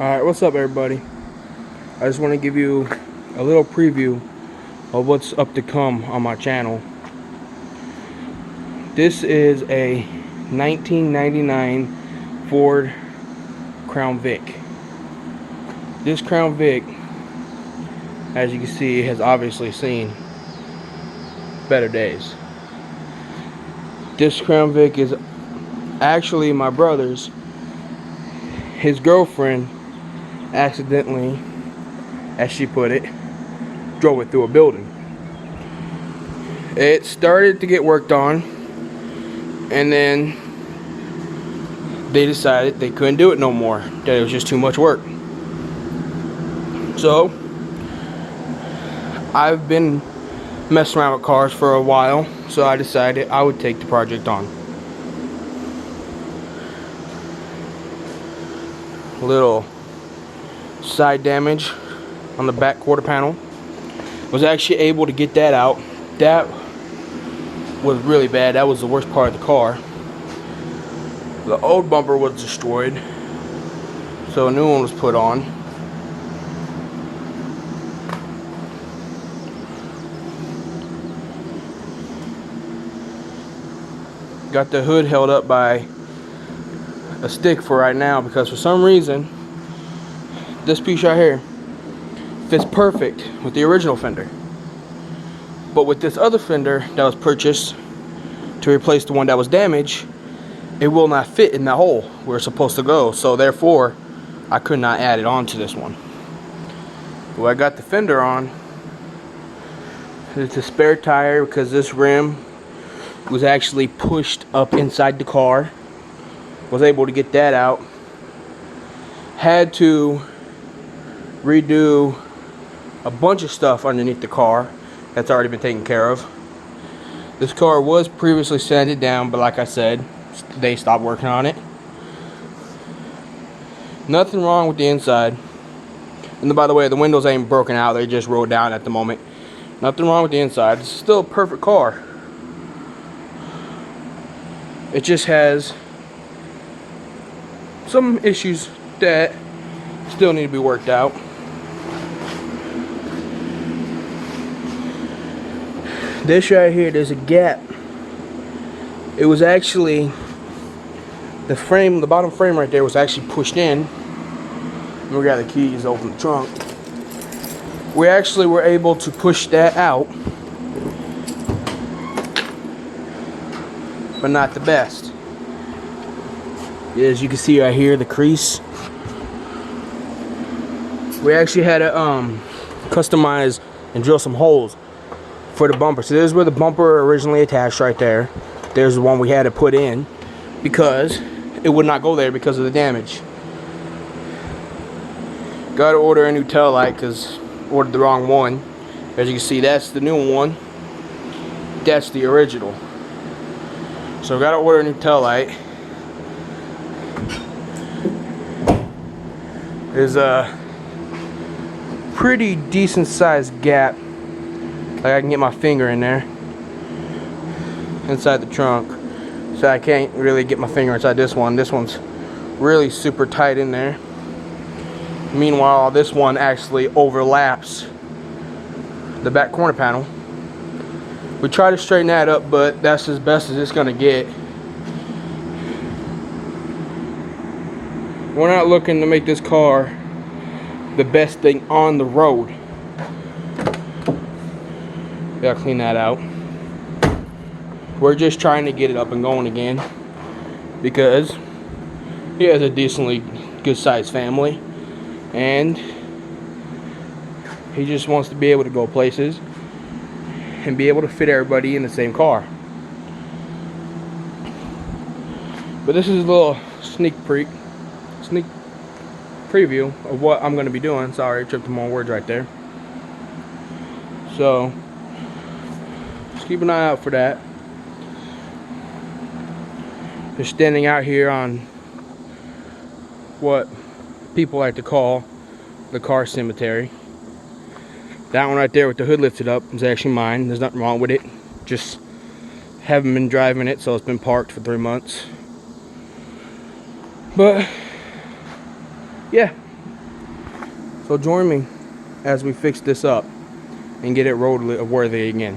Alright, what's up everybody? I just want to give you a little preview of what's up to come on my channel. This is a 1999 Ford Crown Vic. This Crown Vic, as you can see, has obviously seen better days. This Crown Vic is actually my brother's. His girlfriend accidentally, as she put it, drove it through a building. It started to get worked on, and then they decided they couldn't do it no more, that it was just too much work. So I've been messing around with cars for a while, so I decided I would take the project on. Little side damage on the back quarter panel. Was actually able to get that out. That was really bad. That was the worst part of the car. The old bumper was destroyed, so a new one was put on. Got the hood held up by a stick for right now, because for some reason this piece right here fits perfect with the original fender, but with this other fender that was purchased to replace the one that was damaged, it will not fit in that hole where it's supposed to go, so therefore I could not add it on to this one. Well, I got the fender on. It's a spare tire because this rim was actually pushed up inside the car. Was able to get that out. Had to redo a bunch of stuff underneath the car that's already been taken care of. This car was previously sanded down, but like I said, they stopped working on it. Nothing wrong with the inside. And by the way, the windows ain't broken out, they just rolled down at the moment. Nothing wrong with the inside. It's still a perfect car. It just has some issues that still need to be worked out. This right here, there's a gap. It was actually the frame, the bottom frame right there was actually pushed in. We got the keys, open the trunk. We actually were able to push that out, but not the best. As you can see right here, the crease. We actually had to customize and drill some holes for the bumper. So this is where the bumper originally attached right there. There's the one we had to put in because it would not go there because of the damage. Got to order a new tail light because ordered the wrong one. As you can see, that's the new one. That's the original. So we got to order a new tail light. There's a pretty decent sized gap, like I can get my finger in there inside the trunk, so I can't really get my finger inside this one. This one's really super tight in there. Meanwhile, this one actually overlaps the back corner panel. We try to straighten that up, but that's as best as it's gonna get. We're not looking to make this car the best thing on the road. Gotta clean that out. We're just trying to get it up and going again because he has a decently good sized family and he just wants to be able to go places and be able to fit everybody in the same car. But this is a little sneak preview of what I'm going to be doing. Sorry, I tripped on my words right there. So just keep an eye out for that. Just standing out here on what people like to call the car cemetery. That one right there with the hood lifted up is actually mine. There's nothing wrong with it. Just haven't been driving it, so it's been parked for 3 months. But yeah, So join me as we fix this up and get it roadworthy again.